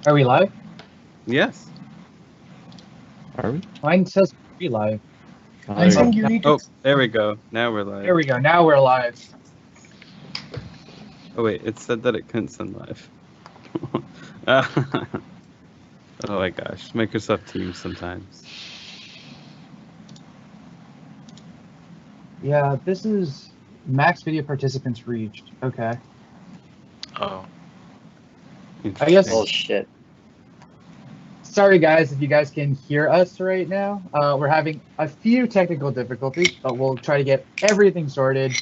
Are we live? Yes. Are we? Mine says pre-live. There I you go. think you need to. Oh, there we go. Now we're live. There we go. Now we're live. Oh wait, it said that it couldn't send live. Oh my gosh, Microsoft Teams sometimes. Yeah, this is max video participants reached. Okay. Oh. I guess. Oh shit. Sorry guys if you guys can hear us right now. We're having a few technical difficulties, but we'll try to get everything sorted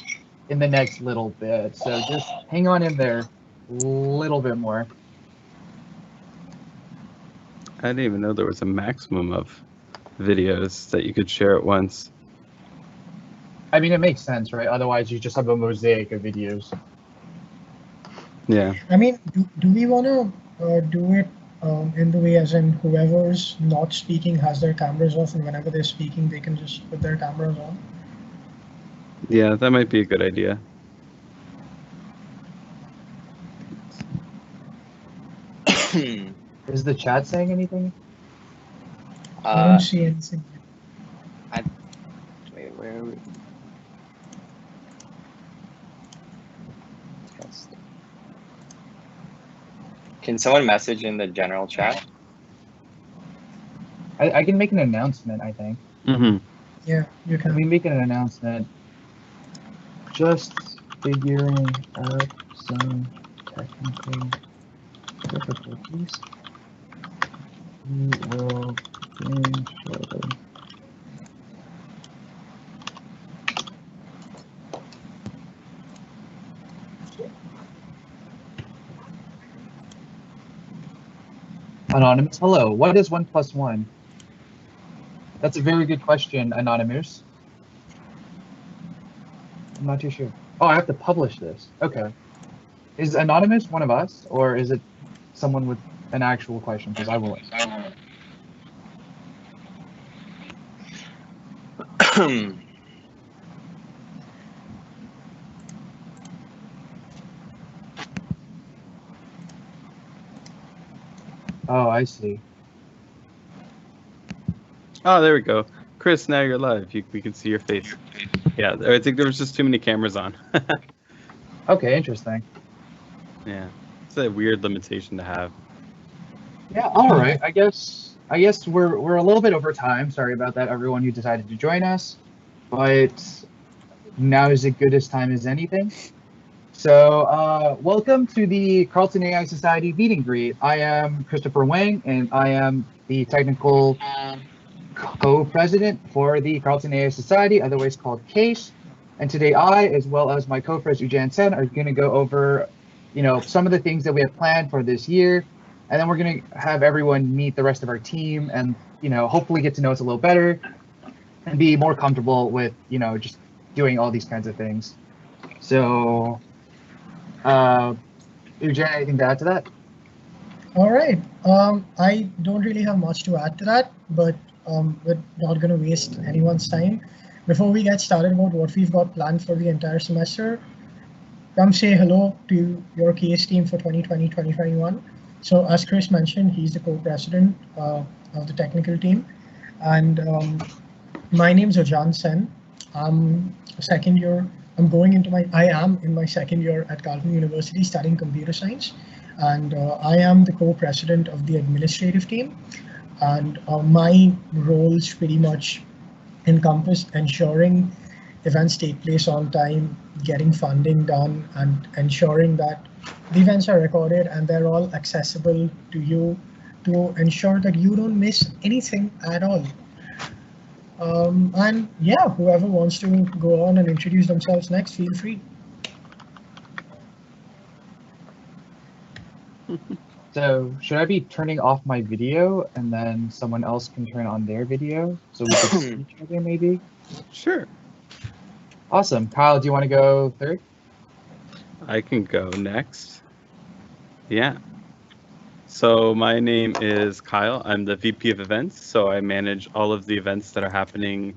in the next little bit. So just hang on in there a little bit more. I didn't even know there was a maximum of videos that you could share at once. I mean, it makes sense, right? Otherwise, you just have a mosaic of videos. Yeah. I mean, do we want to do it in the way as in whoever's not speaking has their cameras off, and whenever they're speaking, they can just put their cameras on? Yeah, that might be a good idea. Is the chat saying anything? I don't see anything. Wait, where are we? Test. Can someone message in the general chat? I can make an announcement, I think. Mm-hmm. Yeah, you Can can. we make an announcement? Just figuring out some technical difficulties. We will begin shortly. Anonymous, hello. What is 1 + 1? That's a very good question, Anonymous. I'm not too sure. Oh, I have to publish this. Okay. Is Anonymous one of us, or is it someone with an actual question? Because I will. Oh, I see. Oh, there we go. Chris, now you're live. We can see your face. Yeah, I think there was just too many cameras on. Okay, interesting. Yeah, it's a weird limitation to have. Yeah, all right. I guess we're a little bit over time. Sorry about that, everyone who decided to join us. But now is as good a time as anything. So, welcome to the Carleton AI Society meet and greet. I am Christopher Wang, and I am the technical co-president for the Carleton AI Society, otherwise called CAIS. And today I, as well as my co-president Ujan Sen, are going to go over, some of the things that we have planned for this year. And then we're going to have everyone meet the rest of our team and, hopefully get to know us a little better and be more comfortable with, just doing all these kinds of things. So, Ujan, anything to add to that? All right. I don't really have much to add to that, but we're not going to waste anyone's time. Before we get started about what we've got planned for the entire semester, come say hello to your CAIS team for 2020-2021. So as Chris mentioned, he's the co-president of the technical team. And my name's Ujan Sen. I'm second year. I am in my second year at Carleton University studying computer science. And I am the co-president of the administrative team. And my roles pretty much encompass ensuring events take place on time, getting funding done, and ensuring that the events are recorded and they're all accessible to you to ensure that you don't miss anything at all. And yeah, whoever wants to go on and introduce themselves next, feel free. So should I be turning off my video and then someone else can turn on their video so we can see each other maybe? Sure. Awesome. Kyle, do you want to go third? I can go next. Yeah. So my name is Kyle. I'm the VP of events. So I manage all of the events that are happening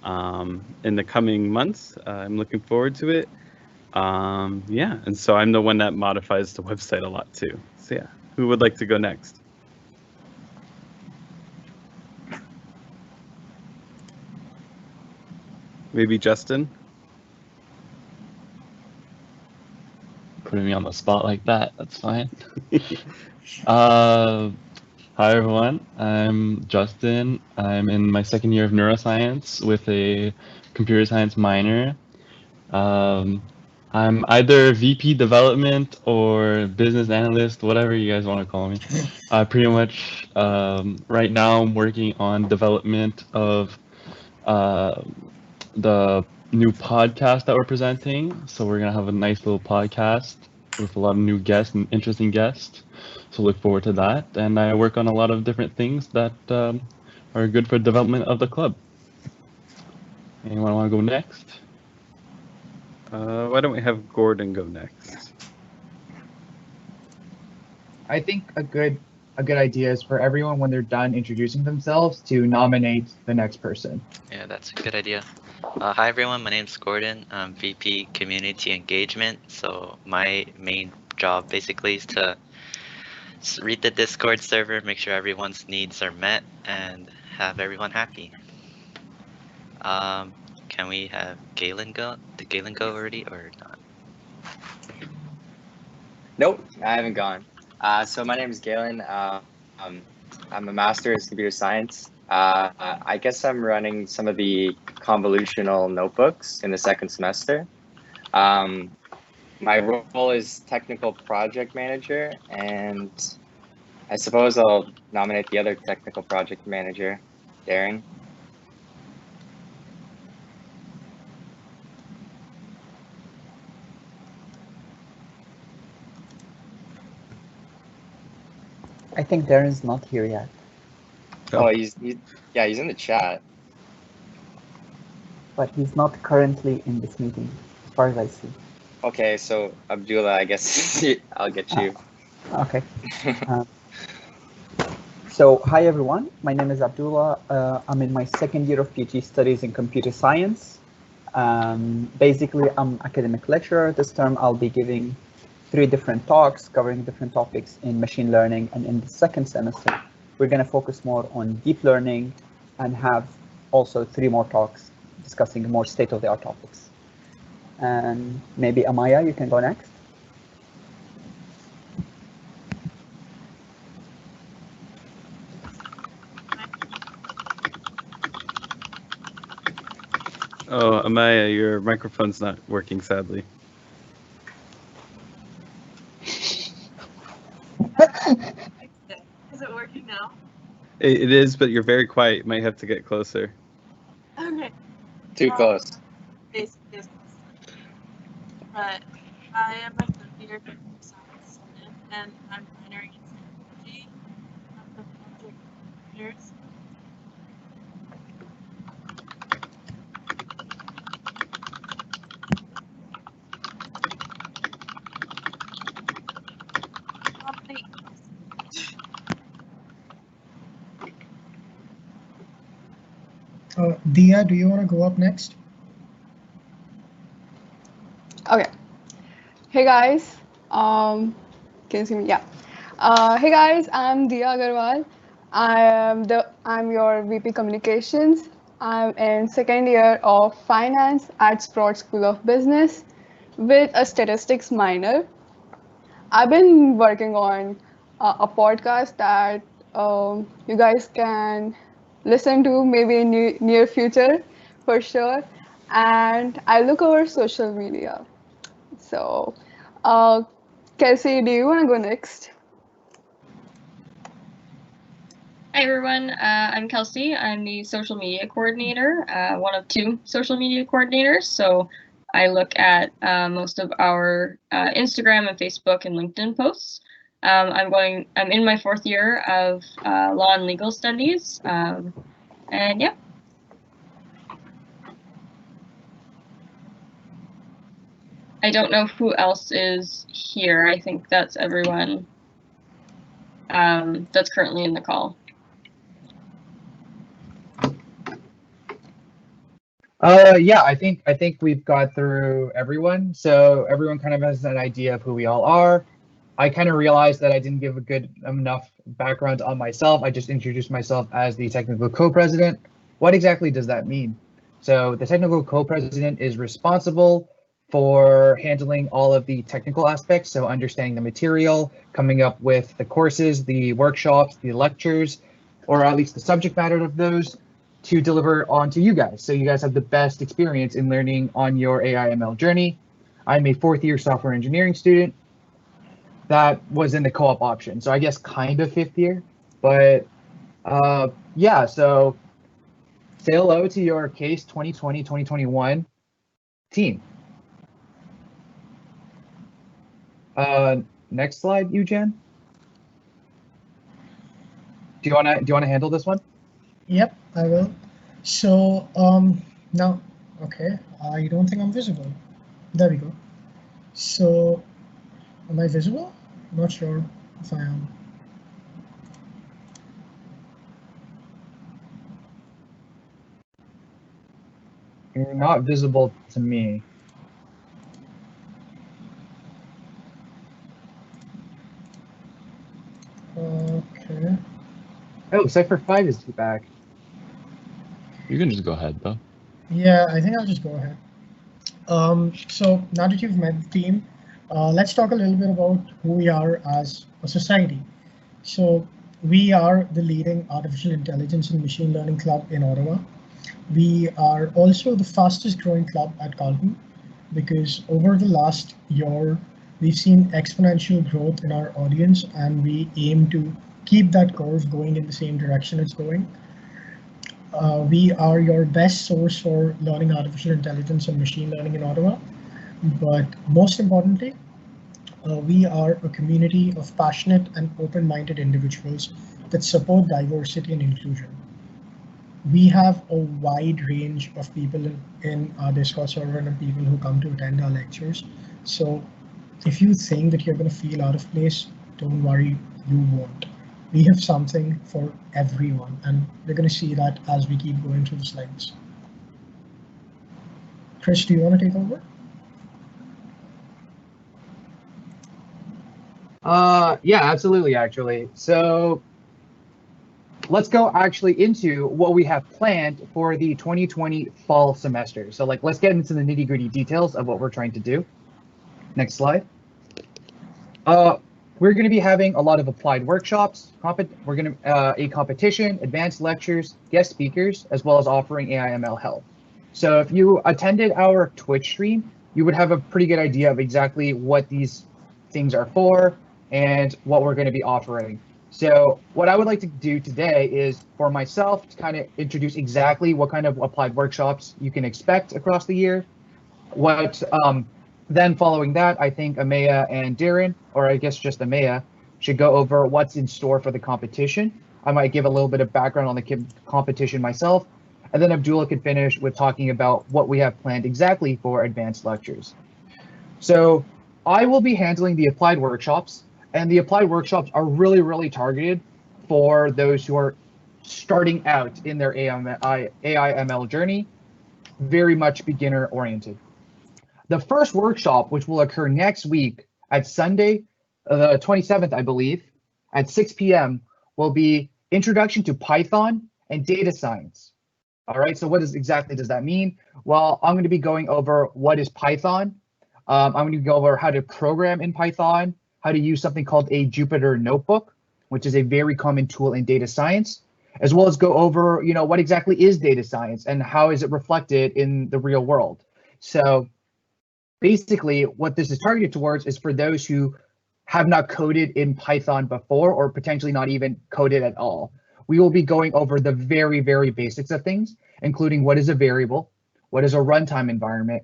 in the coming months. I'm looking forward to it. Yeah. And so I'm the one that modifies the website a lot too. So yeah. Who would like to go next? Maybe Justin? Putting me on the spot like that. That's fine. Hi everyone. I'm Justin. I'm in my second year of neuroscience with a computer science minor. I'm either VP development or business analyst, whatever you guys want to call me. Pretty much right now I'm working on development of the new podcast that we're presenting. So we're gonna have a nice little podcast with a lot of new guests and interesting guests. So look forward to that. And I work on a lot of different things that are good for development of the club. Anyone want to go next? Why don't we have Gordon go next? I think a good idea is for everyone when they're done introducing themselves to nominate the next person. Yeah, that's a good idea. Hi everyone, my name's Gordon. I'm VP Community Engagement. So my main job basically is to read the Discord server, make sure everyone's needs are met, and have everyone happy. Can we have Galen go? Did Galen go already or not? Nope, I haven't gone. So my name is Galen. I'm a master's in computer science. I guess I'm running some of the convolutional notebooks in the second semester. My role is technical project manager, and I suppose I'll nominate the other technical project manager, Darren. I think Darren's not here yet. Oh, he's in the chat. But he's not currently in this meeting, as far as I see. Okay, so Abdullah, I guess I'll get you. Okay. So, hi everyone. My name is Abdullah. I'm in my second year of PhD studies in computer science. Basically, I'm academic lecturer. This term, I'll be giving 3 different talks covering different topics in machine learning. And in the second semester, we're going to focus more on deep learning and have also 3 more talks discussing more state-of-the-art topics. And maybe Amaya, you can go next. Oh, Amaya, your microphone's not working, sadly. Is it working now? It is, but you're very quiet. You might have to get closer. Okay. Too close. Basically, but I am a third year computer science student, and I'm minoring in psychology. I'm the project coordinators. Dia, do you want to go up next? Okay. Hey guys. Can you see me? Yeah. Hey guys, I'm Dia Agarwal. I'm your VP Communications. I'm in second year of finance at Sprott School of Business with a statistics minor. I've been working on a podcast that you guys can listen to maybe in near future for sure. And I look over social media. So, Kelsey, do you want to go next? Hi everyone, I'm Kelsey. I'm the social media coordinator, one of 2 social media coordinators. So I look at most of our Instagram and Facebook and LinkedIn posts. I'm in my 4th year of law and legal studies, and yeah. I don't know who else is here. I think that's everyone that's currently in the call. Yeah, I think we've got through everyone. So everyone kind of has an idea of who we all are. I kind of realized that I didn't give a good enough background on myself. I just introduced myself as the technical co-president. What exactly does that mean? So the technical co-president is responsible for handling all of the technical aspects, so understanding the material, coming up with the courses, the workshops, the lectures, or at least the subject matter of those to deliver on to you guys. So you guys have the best experience in learning on your AI/ML journey. I'm a fourth-year software engineering student that was in the co-op option. So I guess kind of fifth year, but yeah, so say hello to your CAIS 2020-2021 team. Next slide, Eugen. Do you wanna handle this one? Yep, I will. So now, okay, I don't think I'm visible. There we go. So am I visible? Not sure if I am. You're not visible to me. Okay. Oh, Cypher 5 is back. You can just go ahead though. Yeah, I think I'll just go ahead. So now that you've met the team, let's talk a little bit about who we are as a society. So we are the leading artificial intelligence and machine learning club in Ottawa. We are also the fastest growing club at Carleton because over the last year, we've seen exponential growth in our audience and we aim to keep that curve going in the same direction it's going. We are your best source for learning artificial intelligence and machine learning in Ottawa. But most importantly, we are a community of passionate and open-minded individuals that support diversity and inclusion. We have a wide range of people in our Discord server and people who come to attend our lectures. So if you think that you're going to feel out of place, don't worry, you won't. We have something for everyone, and we're going to see that as we keep going through the slides. Chris, do you want to take over? Yeah, absolutely, actually. So let's go actually into what we have planned for the 2020 fall semester. So let's get into the nitty-gritty details of what we're trying to do. Next slide. We're going to be having a lot of applied workshops. We're going to a competition, advanced lectures, guest speakers, as well as offering AI/ML help. So if you attended our Twitch stream, you would have a pretty good idea of exactly what these things are for and what we're going to be offering. So what I would like to do today is for myself to kind of introduce exactly what kind of applied workshops you can expect across the year. Then following that, I think Amaya and Darren, or I guess just Amaya, should go over what's in store for the competition. I might give a little bit of background on the competition myself, and then Abdullah could finish with talking about what we have planned exactly for advanced lectures. So I will be handling the applied workshops, and the applied workshops are really, really targeted for those who are starting out in their AI/ML journey, very much beginner oriented. The first workshop, which will occur next week at Sunday, the 27th, I believe, at 6 p.m., will be Introduction to Python and Data Science. All right, so what exactly does that mean? Well, I'm going to be going over what is Python. I'm going to go over how to program in Python, how to use something called a Jupyter Notebook, which is a very common tool in data science, as well as go over, what exactly is data science and how is it reflected in the real world. So basically, what this is targeted towards is for those who have not coded in Python before or potentially not even coded at all. We will be going over the very, very basics of things, including what is a variable, what is a runtime environment,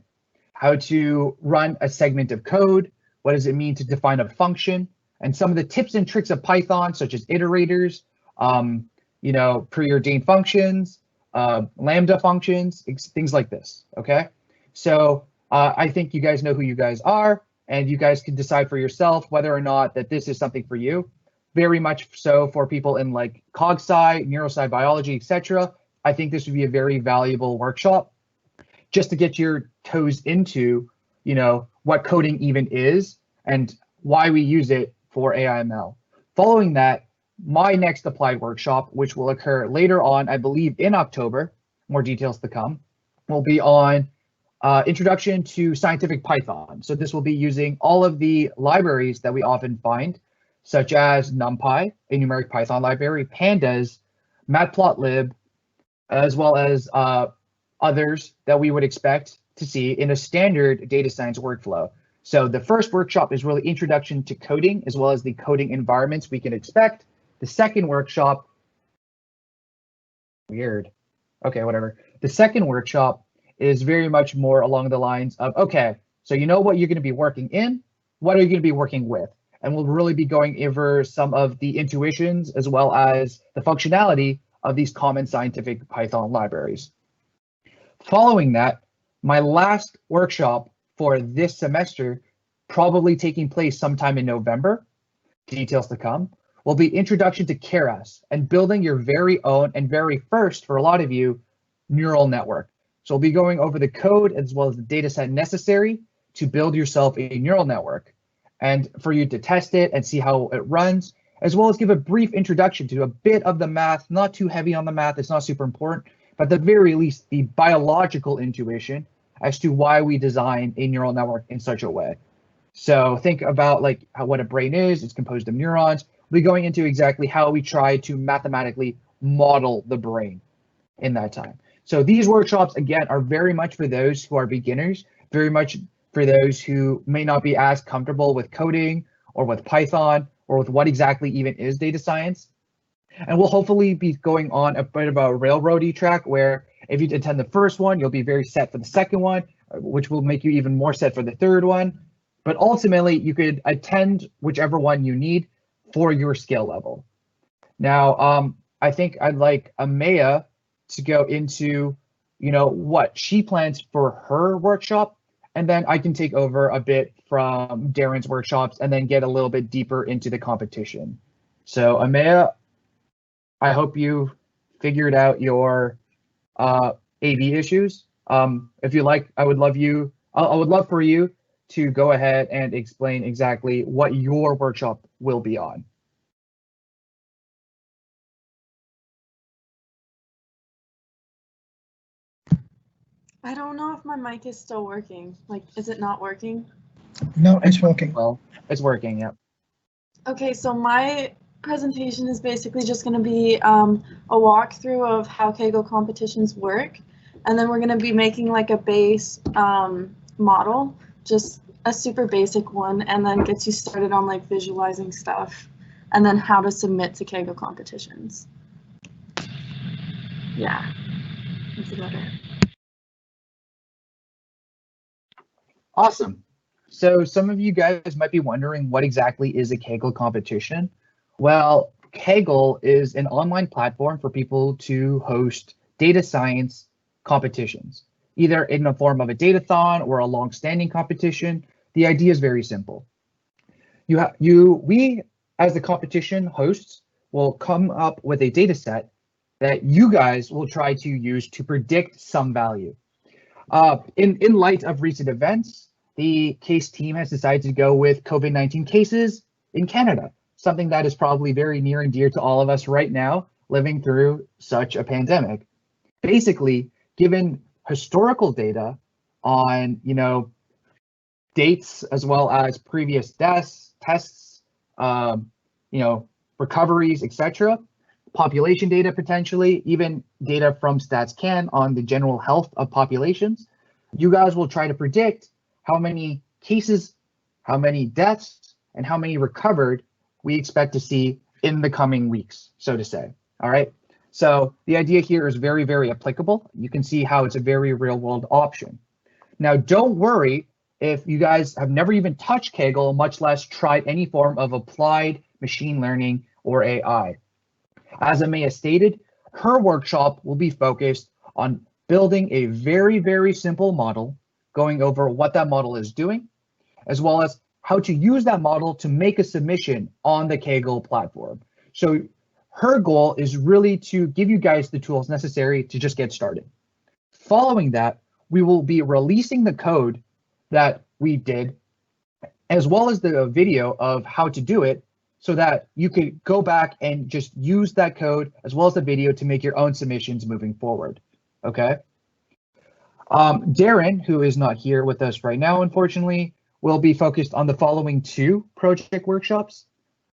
how to run a segment of code, what does it mean to define a function, and some of the tips and tricks of Python, such as iterators, preordained functions, lambda functions, things like this, okay? So I think you guys know who you guys are, and you guys can decide for yourself whether or not that this is something for you. Very much so for people in like cog sci, neurosci, biology, etc. I think this would be a very valuable workshop just to get your toes into, what coding even is and why we use it for AI/ML. Following that, my next applied workshop, which will occur later on, I believe in October, more details to come, will be on Introduction to Scientific Python. So this will be using all of the libraries that we often find, such as NumPy, a numeric Python library, Pandas, Matplotlib, as well as others that we would expect to see in a standard data science workflow. So the first workshop is really introduction to coding, as well as the coding environments we can expect. The second workshop, weird. Okay, whatever. The second workshop is very much more along the lines of, okay, so you know what you're going to be working in, what are you going to be working with? And we'll really be going over some of the intuitions as well as the functionality of these common scientific Python libraries. Following that, my last workshop for this semester, probably taking place sometime in November, details to come, will be Introduction to CAIS and building your very own and very first, for a lot of you, neural network. So we'll be going over the code as well as the data set necessary to build yourself a neural network and for you to test it and see how it runs, as well as give a brief introduction to a bit of the math, not too heavy on the math, it's not super important, but at the very least, the biological intuition as to why we design a neural network in such a way. So think about like what a brain is, it's composed of neurons. We'll be going into exactly how we try to mathematically model the brain in that time. So these workshops, again, are very much for those who are beginners, very much for those who may not be as comfortable with coding or with Python or with what exactly even is data science. And we'll hopefully be going on a bit of a railroady track where if you attend the first one, you'll be very set for the second one, which will make you even more set for the third one. But ultimately, you could attend whichever one you need for your skill level. Now, I think I'd like Amaya to go into, what she plans for her workshop, and then I can take over a bit from Darren's workshops and then get a little bit deeper into the competition. So Amaya, I hope you figured out your AV issues. If you like, I would love for you to go ahead and explain exactly what your workshop will be on. I don't know if my mic is still working. Like, is it not working? No, it's working. Well, it's working, yep. Okay, so my presentation is basically just going to be a walkthrough of how Kaggle competitions work. And then we're going to be making like a base model, just a super basic one, and then gets you started on like visualizing stuff and then how to submit to Kaggle competitions. Yeah, that's about it. Awesome. So some of you guys might be wondering what exactly is a Kaggle competition. Well, Kaggle is an online platform for people to host data science competitions, either in the form of a datathon or a long-standing competition. The idea is very simple. We, as the competition hosts, will come up with a data set that you guys will try to use to predict some value. In light of recent events, the CAIS team has decided to go with COVID-19 cases in Canada, something that is probably very near and dear to all of us right now living through such a pandemic. Basically, given historical data on, dates as well as previous deaths, tests, recoveries, etc., population data potentially, even data from StatsCan on the general health of populations, you guys will try to predict how many cases, how many deaths, and how many recovered we expect to see in the coming weeks, so to say. All right. So the idea here is very, very applicable. You can see how it's a very real world option. Now, don't worry if you guys have never even touched Kaggle, much less tried any form of applied machine learning or AI. As Amaya stated, her workshop will be focused on building a very, very simple model, going over what that model is doing, as well as how to use that model to make a submission on the Kaggle platform. So her goal is really to give you guys the tools necessary to just get started. Following that, we will be releasing the code that we did, as well as the video of how to do it, so that you could go back and just use that code as well as the video to make your own submissions moving forward. Okay. Darren, who is not here with us right now, unfortunately, will be focused on the following 2 project workshops.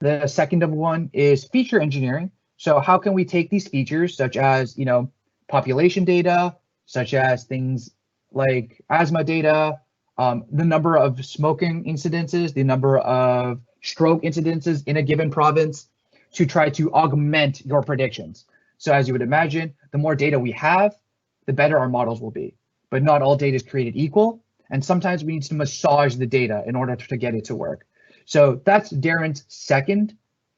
The second of one is feature engineering. So how can we take these features, such as, population data, such as things like asthma data, the number of smoking incidences, the number of stroke incidences in a given province, to try to augment your predictions. So as you would imagine, the more data we have, the better our models will be. But not all data is created equal, and sometimes we need to massage the data in order to get it to work. So that's Darren's second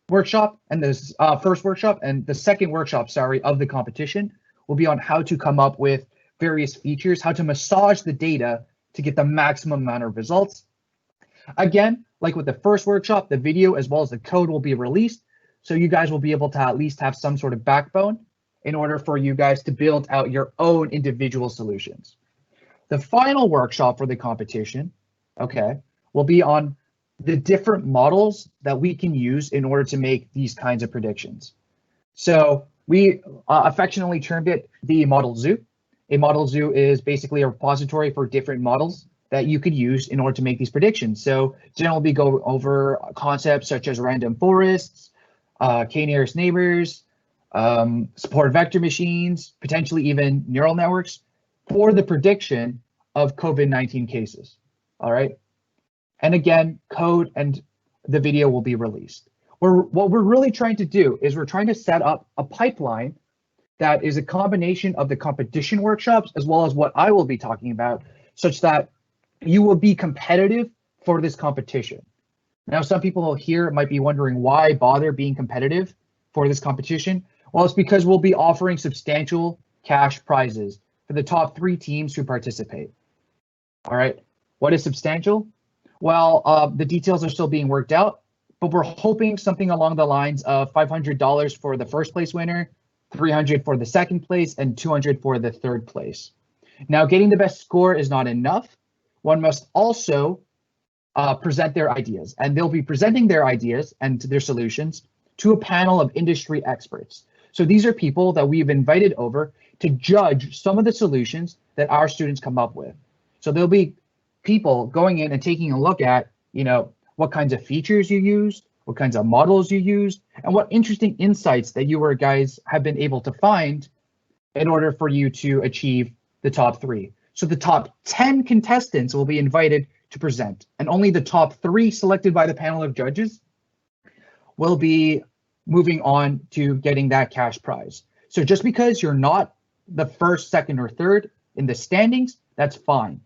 workshop, and this first workshop, and the second workshop, sorry, of the competition will be on how to come up with various features, how to massage the data to get the maximum amount of results. Again, like with the first workshop, the video as well as the code will be released, so you guys will be able to at least have some sort of backbone in order for you guys to build out your own individual solutions. The final workshop for the competition, okay, will be on the different models that we can use in order to make these kinds of predictions. So we affectionately termed it the model zoo. A model zoo is basically a repository for different models that you could use in order to make these predictions. So generally we go over concepts such as random forests, k-nearest neighbors, support vector machines, potentially even neural networks for the prediction of COVID-19 cases. All right. And again, code and the video will be released. What we're really trying to do is we're trying to set up a pipeline that is a combination of the competition workshops as well as what I will be talking about, such that you will be competitive for this competition. Now, some people here might be wondering why bother being competitive for this competition. Well, it's because we'll be offering substantial cash prizes for the top 3 teams who participate. All right, what is substantial? Well, the details are still being worked out, but we're hoping something along the lines of $500 for the first place winner, $300 for the second place, and $200 for the third place. Now, getting the best score is not enough. One must also present their ideas, and they'll be presenting their ideas and their solutions to a panel of industry experts. So these are people that we've invited over to judge some of the solutions that our students come up with. So there'll be people going in and taking a look at, what kinds of features you used, what kinds of models you used, and what interesting insights that you guys have been able to find in order for you to achieve the top 3. So the top 10 contestants will be invited to present, and only the top 3 selected by the panel of judges will be moving on to getting that cash prize. So just because you're not the first, second, or third in the standings, that's fine.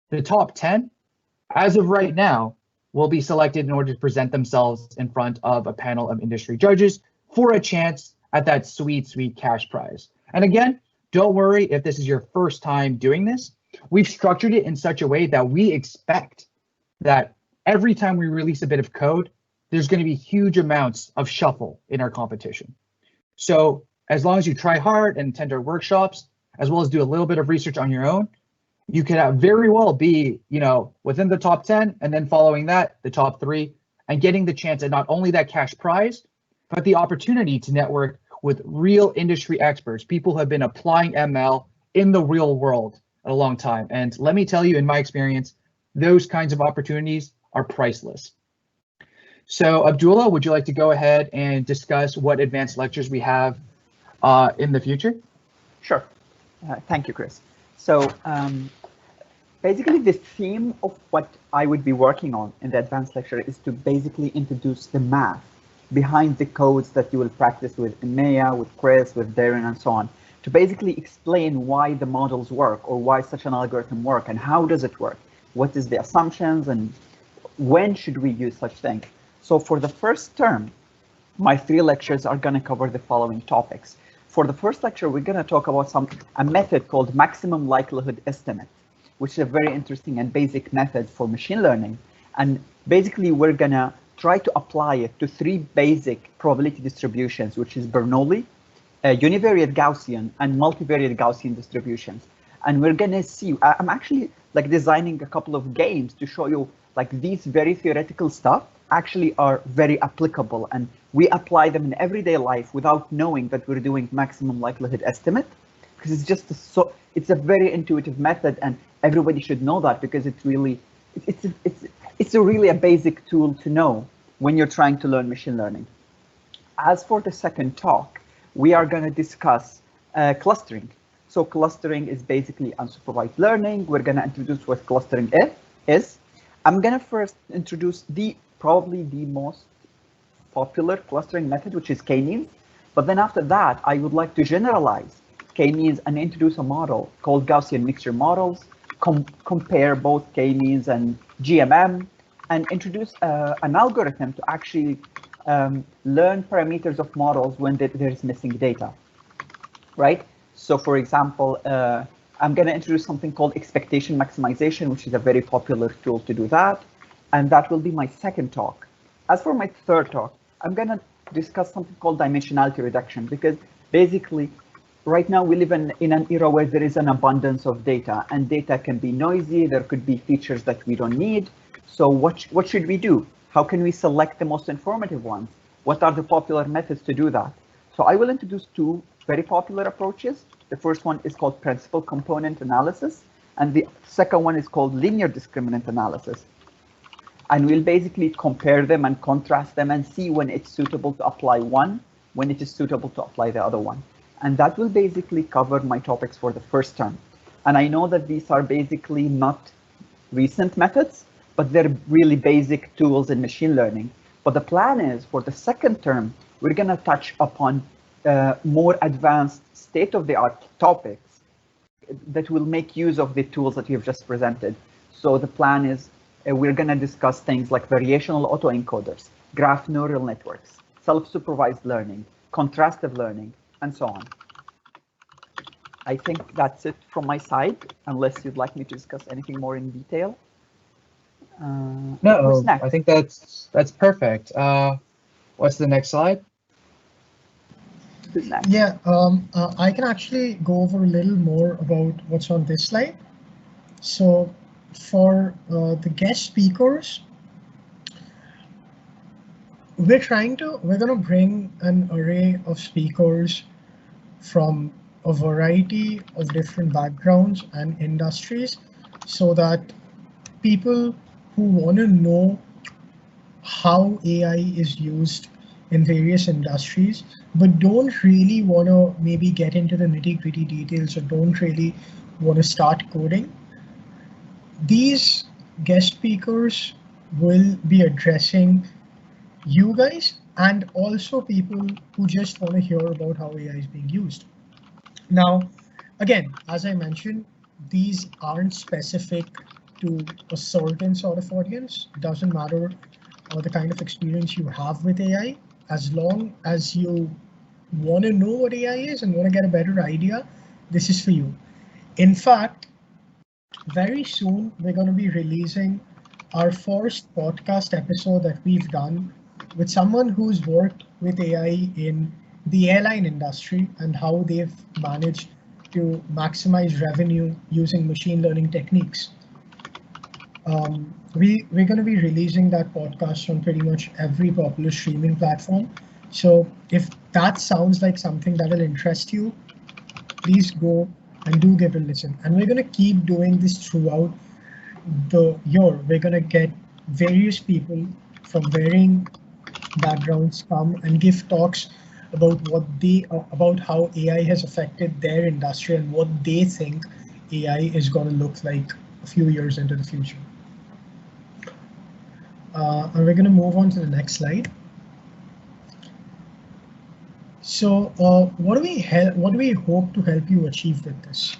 The top 10, as of right now, will be selected in order to present themselves in front of a panel of industry judges for a chance at that sweet, sweet cash prize. And again, don't worry if this is your first time doing this. We've structured it in such a way that we expect that every time we release a bit of code, there's going to be huge amounts of shuffle in our competition. So as long as you try hard and attend our workshops, as well as do a little bit of research on your own, you could very well be, within the top 10, and then following that, the top 3, and getting the chance at not only that cash prize, but the opportunity to network with real industry experts, people who have been applying ML in the real world a long time. And let me tell you, in my experience, those kinds of opportunities are priceless. So Abdullah, would you like to go ahead and discuss what advanced lectures we have in the future? Sure. Thank you, Chris. So basically the theme of what I would be working on in the advanced lecture is to basically introduce the math behind the codes that you will practice with Maya, with Chris, with Darren, and so on, to basically explain why the models work or why such an algorithm work and how does it work, what is the assumptions, and when should we use such thing. So for the first term, my 3 lectures are going to cover the following topics. For the first lecture, we're going to talk about a method called maximum likelihood estimate, which is a very interesting and basic method for machine learning. And basically, we're going to try to apply it to 3 basic probability distributions, which is Bernoulli, univariate Gaussian, and multivariate Gaussian distributions. And we're going to see, I'm actually designing a couple of games to show you these very theoretical stuff actually are very applicable, and we apply them in everyday life without knowing that we're doing maximum likelihood estimate. because it's just it's a very intuitive method, and everybody should know that because it's really it's really a basic tool to know when you're trying to learn machine learning. As for the second talk, we are going to discuss clustering. So clustering is basically unsupervised learning. We're going to introduce what clustering is. I'm going to first introduce probably the most popular clustering method, which is K-means. But then after that, I would like to generalize K-means and introduce a model called Gaussian mixture models, compare both K-means and GMM, and introduce an algorithm to actually learn parameters of models when there's missing data, right? So for example, I'm going to introduce something called expectation maximization, which is a very popular tool to do that. And that will be my second talk. As for my third talk, I'm going to discuss something called dimensionality reduction, because basically right now we live in an era where there is an abundance of data, and data can be noisy. There could be features that we don't need. So what should we do? How can we select the most informative ones? What are the popular methods to do that? So I will introduce two very popular approaches. The first one is called principal component analysis, and the second one is called linear discriminant analysis. And we'll basically compare them and contrast them and see when it's suitable to apply one, when it is suitable to apply the other one. And that will basically cover my topics for the first term. And I know that these are basically not recent methods, but they're really basic tools in machine learning. But the plan is for the second term, we're going to touch upon more advanced state-of-the-art topics that will make use of the tools that you've just presented. So the plan is we're going to discuss things like variational autoencoders, graph neural networks, self-supervised learning, contrastive learning, and so on. I think that's it from my side, unless you'd like me to discuss anything more in detail. No, I think that's perfect. What's the next slide? Yeah, I can actually go over a little more about what's on this slide. So for the guest speakers, we're going to bring an array of speakers from a variety of different backgrounds and industries, so that people who want to know how AI is used in various industries, but don't really want to maybe get into the nitty-gritty details or don't really want to start coding, these guest speakers will be addressing you guys and also people who just want to hear about how AI is being used. Now, again, as I mentioned, these aren't specific to a certain sort of audience. It doesn't matter the kind of experience you have with AI, as long as you want to know what AI is and want to get a better idea, this is for you. In fact, very soon we're going to be releasing our first podcast episode that we've done with someone who's worked with AI in the airline industry and how they've managed to maximize revenue using machine learning techniques. We're going to be releasing that podcast on pretty much every popular streaming platform. So if that sounds like something that will interest you, please go and do give a listen. And we're going to keep doing this throughout the year. We're going to get various people from varying backgrounds come and give talks about about how AI has affected their industry and what they think AI is going to look like a few years into the future. And we're going to move on to the next slide. So what do we hope to help you achieve with this?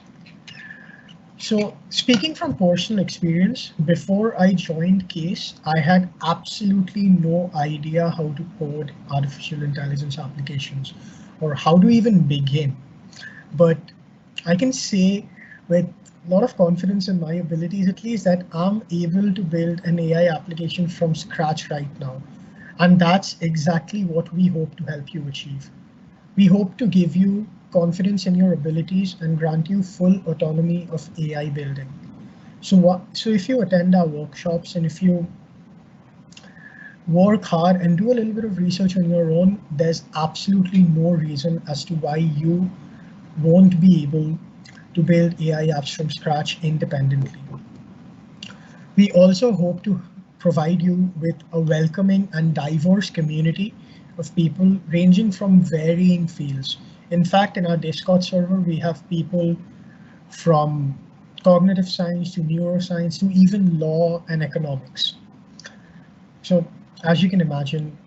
So speaking from personal experience, before I joined CAIS, I had absolutely no idea how to code artificial intelligence applications or how to even begin. But I can say with a lot of confidence in my abilities, at least, that I'm able to build an AI application from scratch right now. And that's exactly what we hope to help you achieve. We hope to give you confidence in your abilities and grant you full autonomy of AI building. So if you attend our workshops and if you work hard and do a little bit of research on your own, there's absolutely no reason as to why you won't be able to build AI apps from scratch independently. We also hope to provide you with a welcoming and diverse community of people ranging from varying fields. In fact, in our Discord server, we have people from cognitive science to neuroscience to even law and economics. So as you can imagine,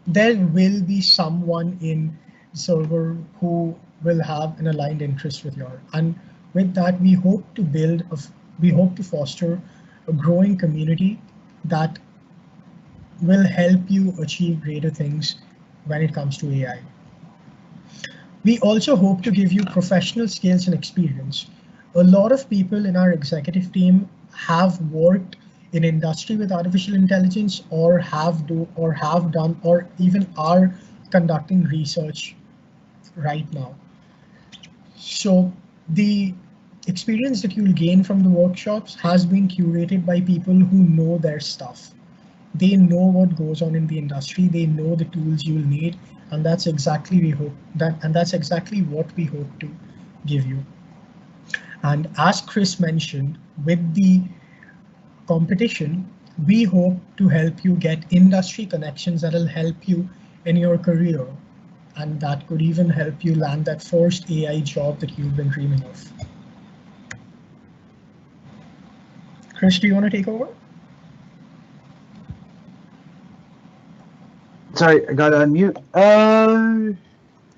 there will be someone in the server who will have an aligned interest with yours. And with that, we hope to foster a growing community that will help you achieve greater things when it comes to AI. We also hope to give you professional skills and experience. A lot of people in our executive team have worked in industry with artificial intelligence or have done or even are conducting research right now. So the experience that you'll gain from the workshops has been curated by people who know their stuff. They know what goes on in the industry, they know the tools you'll need, and that's exactly what we hope to give you. And as Chris mentioned, with the competition, we hope to help you get industry connections that'll help you in your career, and that could even help you land that first AI job that you've been dreaming of. Chris, do you want to take over? Sorry, I got to unmute.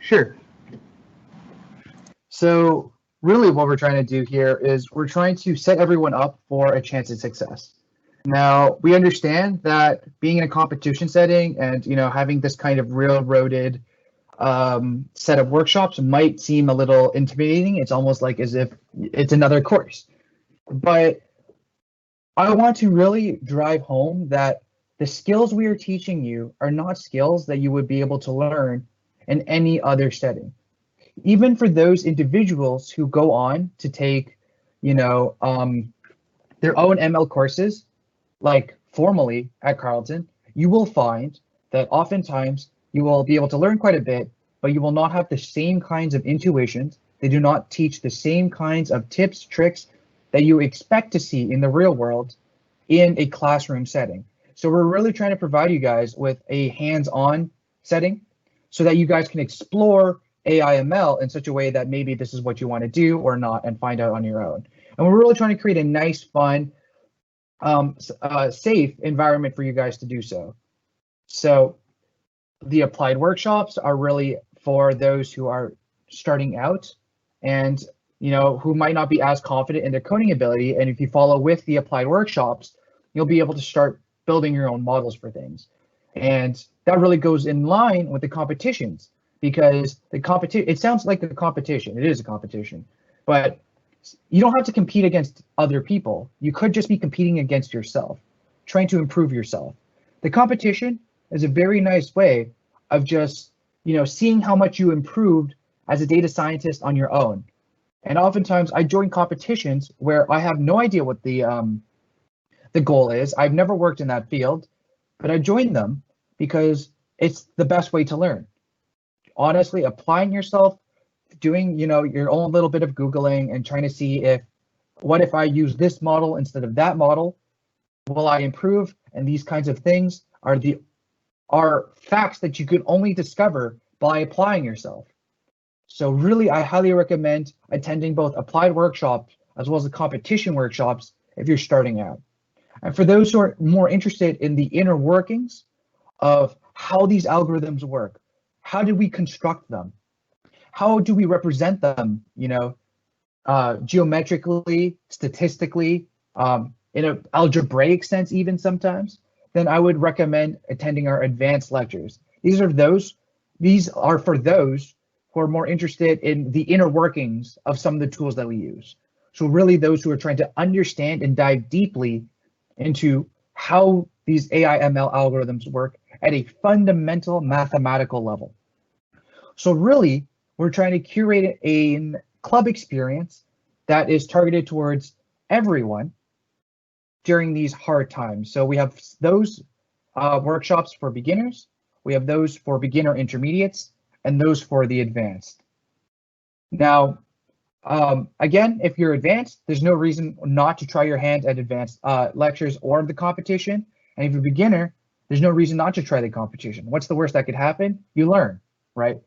Sure. So really what we're trying to do here is we're trying to set everyone up for a chance at success. Now, we understand that being in a competition setting and, you know, having this kind of railroaded set of workshops might seem a little intimidating. It's almost like as if it's another course. But I want to really drive home that the skills we are teaching you are not skills that you would be able to learn in any other setting. Even for those individuals who go on to take, you know, their own ML courses, like formally at Carleton, you will find that oftentimes you will be able to learn quite a bit, but you will not have the same kinds of intuitions. They do not teach the same kinds of tips, tricks that you expect to see in the real world in a classroom setting. So we're really trying to provide you guys with a hands-on setting so that you guys can explore AI ML in such a way that maybe this is what you want to do or not and find out on your own. And we're really trying to create a nice, fun, safe environment for you guys to do so. So the applied workshops are really for those who are starting out and, you know, who might not be as confident in their coding ability. And if you follow with the applied workshops, you'll be able to start building your own models for things. And that really goes in line with the competitions, because the competition, it sounds like a competition, it is a competition, but you don't have to compete against other people. You could just be competing against yourself, trying to improve yourself. The competition is a very nice way of just, you know, seeing how much you improved as a data scientist on your own. And oftentimes I join competitions where I have no idea what the goal is. I've never worked in that field, but I join them because it's the best way to learn. Honestly, applying yourself, doing, you know, your own little bit of Googling and trying to see what if I use this model instead of that model, will I improve? And these kinds of things are facts that you could only discover by applying yourself. So really, I highly recommend attending both applied workshops as well as the competition workshops if you're starting out. And for those who are more interested in the inner workings of how these algorithms work, how do we construct them? How do we represent them, you know, geometrically, statistically, in an algebraic sense even sometimes, then I would recommend attending our advanced lectures. These are for those who are more interested in the inner workings of some of the tools that we use. So really those who are trying to understand and dive deeply into how these AI ML algorithms work at a fundamental mathematical level. So really, we're trying to curate a club experience that is targeted towards everyone during these hard times. So we have those workshops for beginners, we have those for beginner intermediates, and those for the advanced. Now, again, if you're advanced, there's no reason not to try your hand at advanced lectures or the competition. And if you're a beginner, there's no reason not to try the competition. What's the worst that could happen? You learn, right?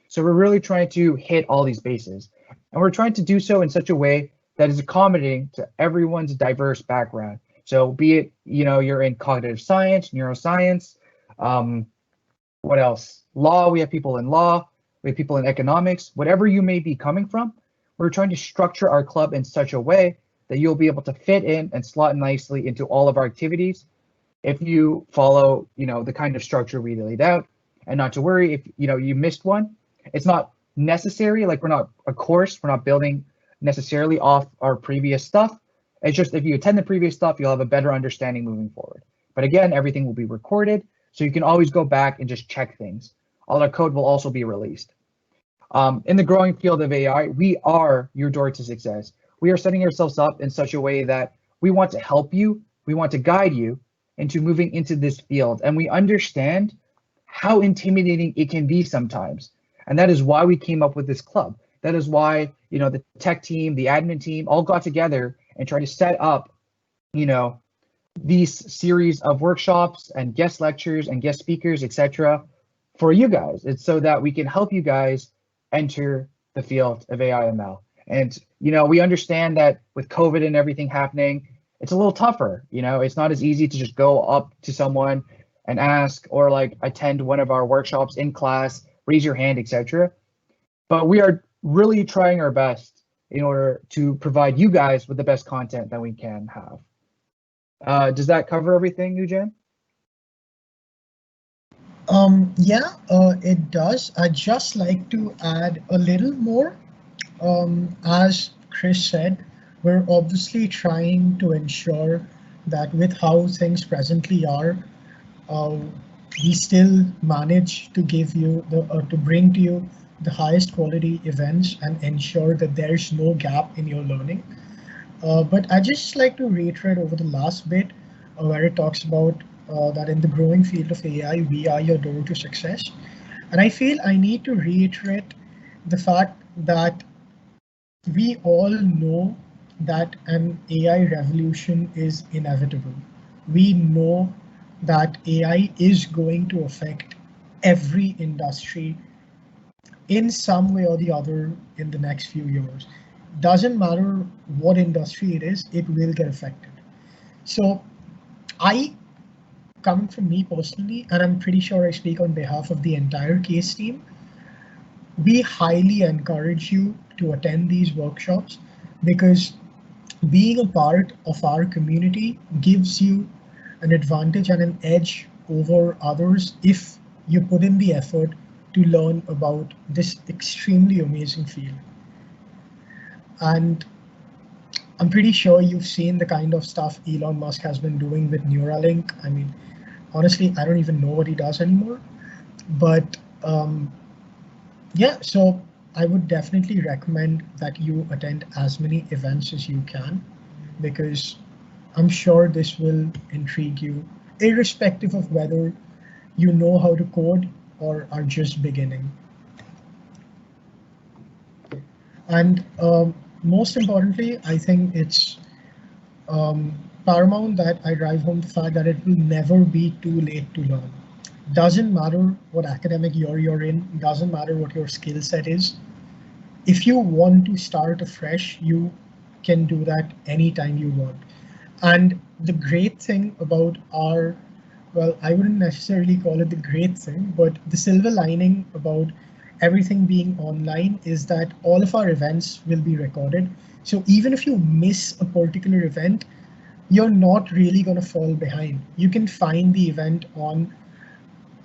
So we're really trying to hit all these bases. And we're trying to do so in such a way that is accommodating to everyone's diverse background. So be it, you're in cognitive science, neuroscience, what else? Law, we have people in law, we have people in economics, whatever you may be coming from, we're trying to structure our club in such a way that you'll be able to fit in and slot nicely into all of our activities if you follow, the kind of structure we laid out. And not to worry if, you missed one. It's not necessary, like we're not a course, we're not building necessarily off our previous stuff. It's just if you attend the previous stuff, you'll have a better understanding moving forward. But again, everything will be recorded, so you can always go back and just check things. All our code will also be released. In the growing field of AI, we are your door to success. We are setting ourselves up in such a way that we want to help you, we want to guide you into moving into this field. And we understand how intimidating it can be sometimes. And that is why we came up with this club. That is why, the tech team, the admin team all got together and tried to set up, these series of workshops and guest lectures and guest speakers, etc. for you guys. It's so that we can help you guys enter the field of AI/ML. And, we understand that with COVID and everything happening, it's a little tougher. It's not as easy to just go up to someone and ask or like attend one of our workshops in class, raise your hand, etc. But we are really trying our best in order to provide you guys with the best content that we can have. Does that cover everything, Eugen? Yeah, it does. I'd just like to add a little more. As Chris said, we're obviously trying to ensure that with how things presently are, we still manage to give you to bring to you the highest quality events and ensure that there's no gap in your learning. But I just like to reiterate over the last bit where it talks about that in the growing field of AI, we are your door to success. And I feel I need to reiterate the fact that we all know that an AI revolution is inevitable. We know that AI is going to affect every industry in some way or the other in the next few years. Doesn't matter what industry it is, it will get affected. So coming from me personally, and I'm pretty sure I speak on behalf of the entire CAIS team, we highly encourage you to attend these workshops because being a part of our community gives you an advantage and an edge over others if you put in the effort to learn about this extremely amazing field. And I'm pretty sure you've seen the kind of stuff Elon Musk has been doing with Neuralink. I mean, honestly, I don't even know what he does anymore. But yeah, so I would definitely recommend that you attend as many events as you can, because I'm sure this will intrigue you, irrespective of whether you know how to code or are just beginning. And most importantly, I think it's paramount that I drive home the fact that it will never be too late to learn. Doesn't matter what academic year you're in, doesn't matter what your skill set is. If you want to start afresh, you can do that anytime you want. And the great thing about our, well, I wouldn't necessarily call it the great thing, but the silver lining about everything being online is that all of our events will be recorded. So even if you miss a particular event, you're not really going to fall behind. You can find the event on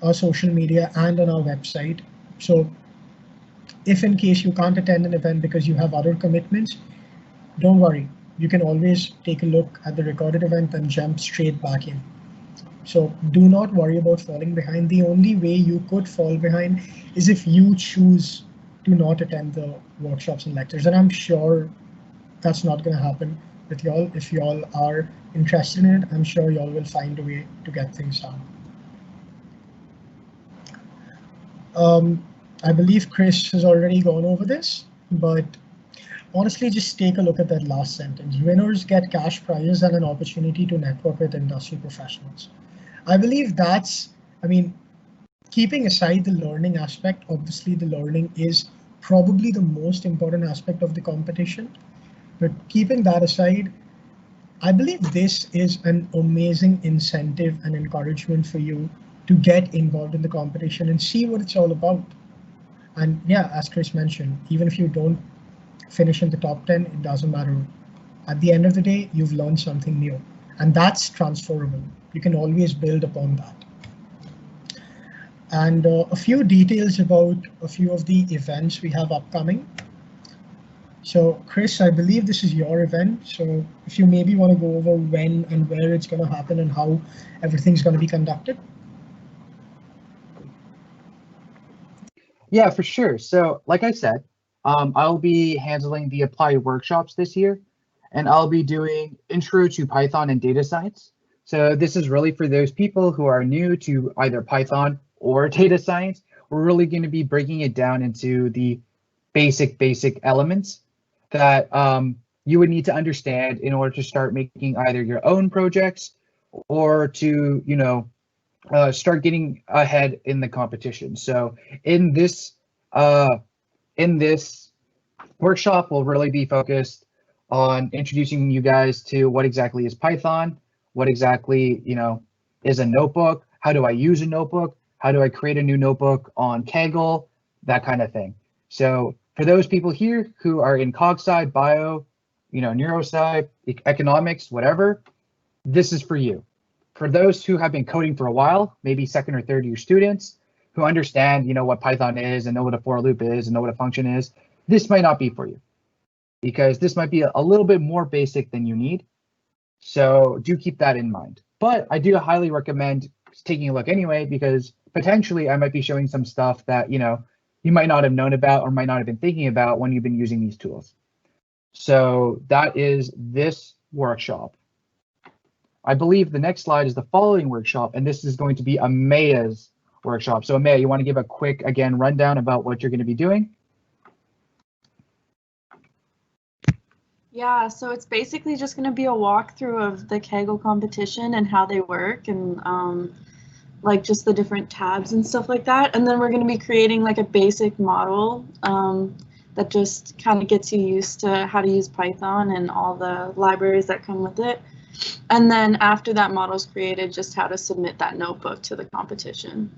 our social media and on our website. So if in case you can't attend an event because you have other commitments, don't worry. You can always take a look at the recorded event and jump straight back in. So do not worry about falling behind. The only way you could fall behind is if you choose to not attend the workshops and lectures. And I'm sure that's not going to happen with y'all. If y'all are interested in it, I'm sure y'all will find a way to get things done. I believe Chris has already gone over this, but honestly, just take a look at that last sentence. Winners get cash prizes and an opportunity to network with industry professionals. I believe that's, I mean, keeping aside the learning aspect, obviously the learning is probably the most important aspect of the competition. But keeping that aside, I believe this is an amazing incentive and encouragement for you to get involved in the competition and see what it's all about. And yeah, as Chris mentioned, even if you don't finish in the top 10, it doesn't matter. At the end of the day, you've learned something new, and that's transferable. You can always build upon that. And a few details about a few of the events we have upcoming. So Chris, I believe this is your event. So if you maybe want to go over when and where it's going to happen and how everything's going to be conducted. Yeah, for sure. So like I said, I'll be handling the applied workshops this year, and I'll be doing intro to Python and data science. So this is really for those people who are new to either Python or data science. We're really going to be breaking it down into the basic elements that you would need to understand in order to start making either your own projects or to, start getting ahead in the competition. So in this workshop, we'll really be focused on introducing you guys to what exactly is Python, what exactly is a notebook, how do I use a notebook, how do I create a new notebook on Kaggle, that kind of thing. So for those people here who are in cog sci, bio, neurosci, economics, whatever, this is for you. For those who have been coding for a while, maybe second or third year students who understand, what Python is and know what a for loop is and know what a function is, this might not be for you because this might be a little bit more basic than you need. So do keep that in mind. But I do highly recommend taking a look anyway, because potentially I might be showing some stuff that, you might not have known about or might not have been thinking about when you've been using these tools. So that is this workshop. I believe the next slide is the following workshop, and this is going to be Amea's workshop. So Amea, you want to give a quick, again, rundown about what you're going to be doing? Yeah, so it's basically just going to be a walkthrough of the Kaggle competition and how they work, and like just the different tabs and stuff like that. And then we're going to be creating like a basic model that just kind of gets you used to how to use Python and all the libraries that come with it. And then after that model is created, just how to submit that notebook to the competition.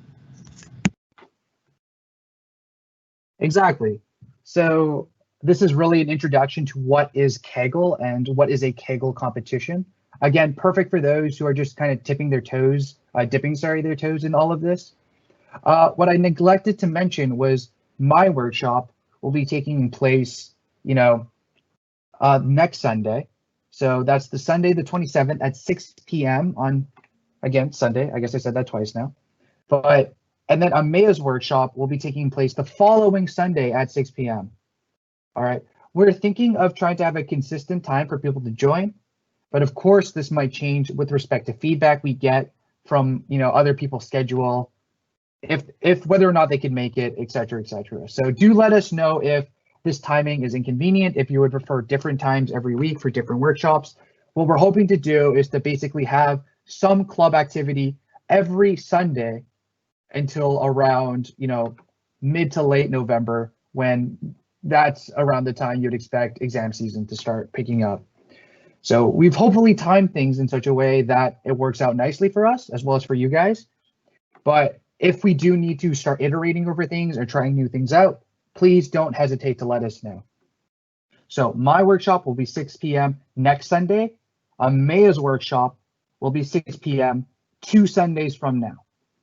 Exactly. So this is really an introduction to what is Kaggle and what is a Kaggle competition. Again, perfect for those who are just kind of dipping their toes in all of this. What I neglected to mention was my workshop will be taking place, next Sunday. So that's the Sunday, the 27th at 6 p.m. on, again, Sunday. I guess I said that twice now. And then Amea's workshop will be taking place the following Sunday at 6 p.m. All right. We're thinking of trying to have a consistent time for people to join, but of course this might change with respect to feedback we get from other people's schedule, if whether or not they can make it, et cetera, et cetera. So do let us know if this timing is inconvenient, if you would prefer different times every week for different workshops. What we're hoping to do is to basically have some club activity every Sunday until around mid to late November, when that's around the time you'd expect exam season to start picking up. So we've hopefully timed things in such a way that it works out nicely for us as well as for you guys. But if we do need to start iterating over things or trying new things out, please don't hesitate to let us know. So my workshop will be 6 p.m. next Sunday. Amea's workshop will be 6 p.m. 2 Sundays from now.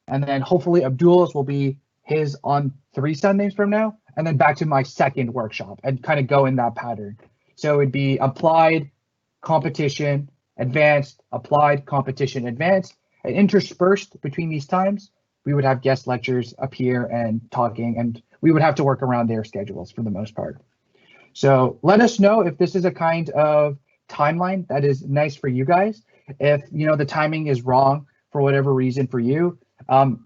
And then hopefully Abdul's will be his on 3 Sundays from now, and then back to my second workshop and kind of go in that pattern. So it'd be applied, competition, advanced, applied, competition, advanced, and interspersed between these times, we would have guest lectures appear and talking, and we would have to work around their schedules for the most part. So let us know if this is a kind of timeline that is nice for you guys. If the timing is wrong for whatever reason for you,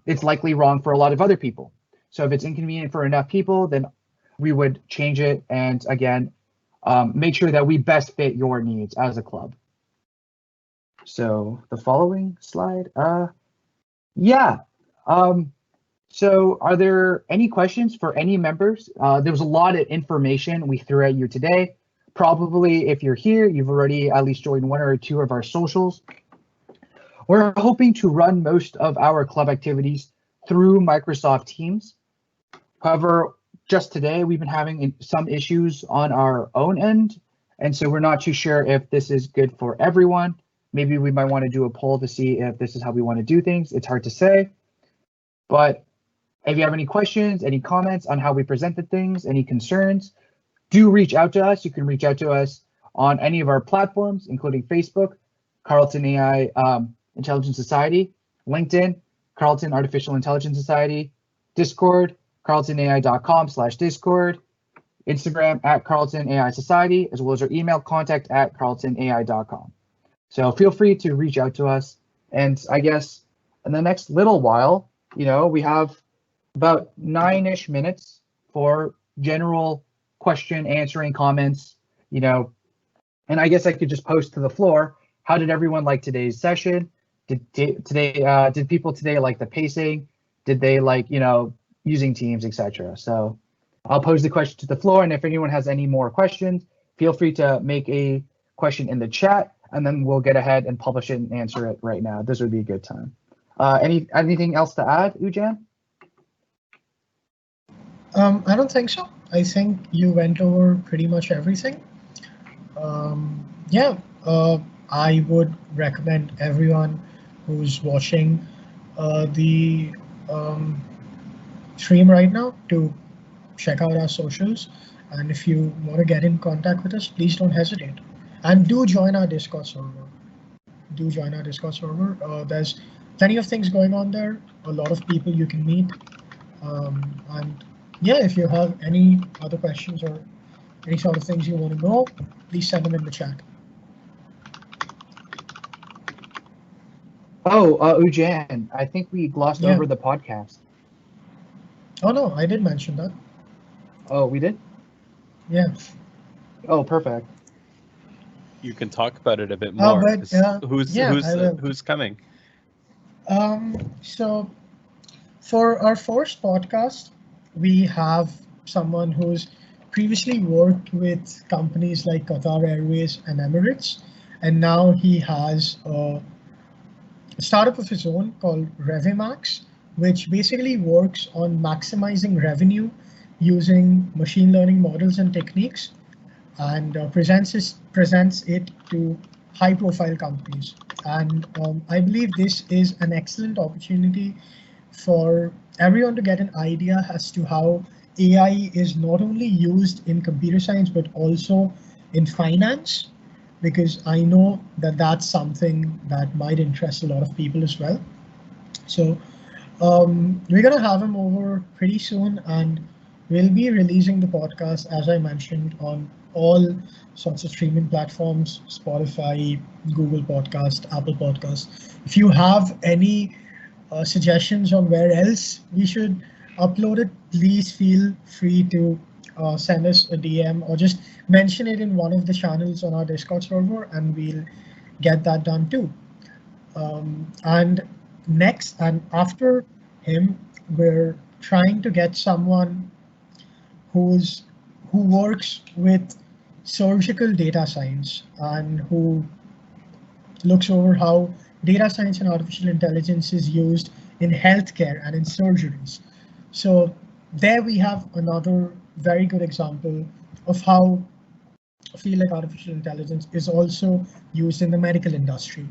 it's likely wrong for a lot of other people. So if it's inconvenient for enough people, then we would change it and again, make sure that we best fit your needs as a club. So the following slide, yeah. So are there any questions for any members? There was a lot of information we threw at you today. Probably if you're here, you've already at least joined one or two of our socials. We're hoping to run most of our club activities through Microsoft Teams. However, just today, we've been having some issues on our own end, and so we're not too sure if this is good for everyone. Maybe we might want to do a poll to see if this is how we want to do things. It's hard to say, but if you have any questions, any comments on how we presented things, any concerns, do reach out to us. You can reach out to us on any of our platforms, including Facebook, Carleton AI Intelligence Society, LinkedIn, Carleton Artificial Intelligence Society, Discord, carletonai.com/Discord, Instagram at Carleton AI Society, as well as our email contact at carletonai.com. So feel free to reach out to us. And I guess in the next little while, we have about 9-ish minutes for general question answering comments, and I guess I could just post to the floor. How did everyone like today's session? Did people today like the pacing? Did they like, using Teams, etc.? So I'll pose the question to the floor, and if anyone has any more questions, feel free to make a question in the chat, and then we'll get ahead and publish it and answer it right now. This would be a good time. Anything else to add, Ujan? I don't think so. I think you went over pretty much everything. I would recommend everyone who's watching the stream right now to check out our socials. And if you want to get in contact with us, please don't hesitate. And do join our Discord server. There's plenty of things going on there, a lot of people you can meet. And yeah, if you have any other questions or any sort of things you want to know, please send them in the chat. Oh, Ujan, I think we glossed over the podcast. Oh no, I did mention that. Oh, we did? Yeah. Oh, perfect. You can talk about it a bit more. Who's coming? So for our first podcast, we have someone who's previously worked with companies like Qatar Airways and Emirates, and now he has a startup of his own called Revimax, which basically works on maximizing revenue using machine learning models and techniques, and presents it to high-profile companies. And I believe this is an excellent opportunity for everyone to get an idea as to how AI is not only used in computer science, but also in finance, because I know that that's something that might interest a lot of people as well. So we're going to have him over pretty soon, and we'll be releasing the podcast, as I mentioned, on all sorts of streaming platforms: Spotify, Google Podcast, Apple Podcast. If you have any suggestions on where else we should upload it, please feel free to send us a DM or just mention it in one of the channels on our Discord server, and we'll get that done too. And next, and after him, we're trying to get someone who works with surgical data science and who looks over how data science and artificial intelligence is used in healthcare and in surgeries. So there we have another very good example of how a field like artificial intelligence is also used in the medical industry,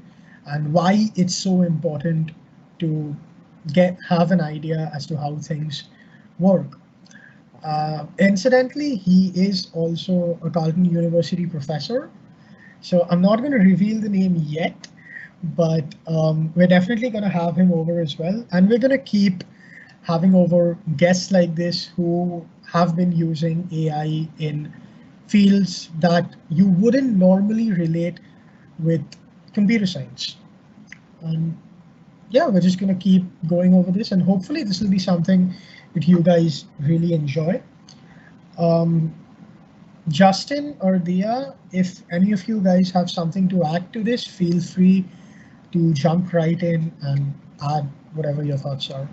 and why it's so important to have an idea as to how things work. Incidentally, he is also a Carleton University professor. So I'm not going to reveal the name yet, but we're definitely going to have him over as well. And we're going to keep having over guests like this who have been using AI in fields that you wouldn't normally relate with computer science. And yeah, we're just going to keep going over this, and hopefully this will be something that you guys really enjoy. Justin or Dia, if any of you guys have something to add to this, feel free to jump right in and add whatever your thoughts are.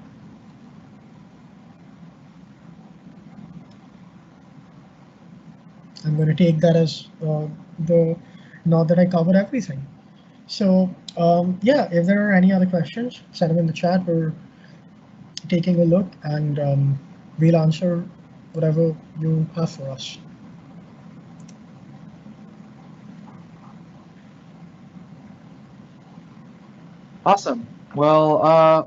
I'm going to take that as the nod that I covered everything. So yeah, if there are any other questions, send them in the chat. We're taking a look, and we'll answer whatever you have for us. Awesome. Well,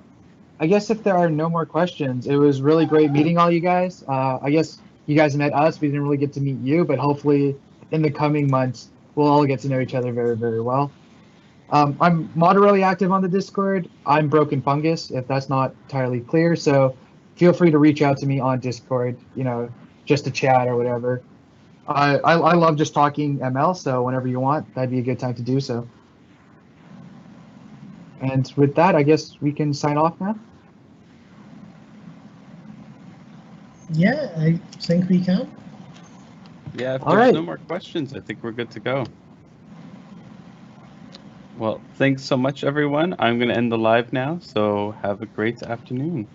I guess if there are no more questions, it was really great meeting all you guys. I guess you guys met us. We didn't really get to meet you, but hopefully in the coming months, we'll all get to know each other very, very well. I'm moderately active on the Discord. I'm Broken Fungus, if that's not entirely clear. So feel free to reach out to me on Discord, you know, just to chat or whatever. I love just talking ML, so whenever you want, that'd be a good time to do so. And with that, I guess we can sign off now. Yeah, I think we can. Yeah, if All there's right. no more questions, I think we're good to go. Well, thanks so much, everyone. I'm going to end the live now, so have a great afternoon.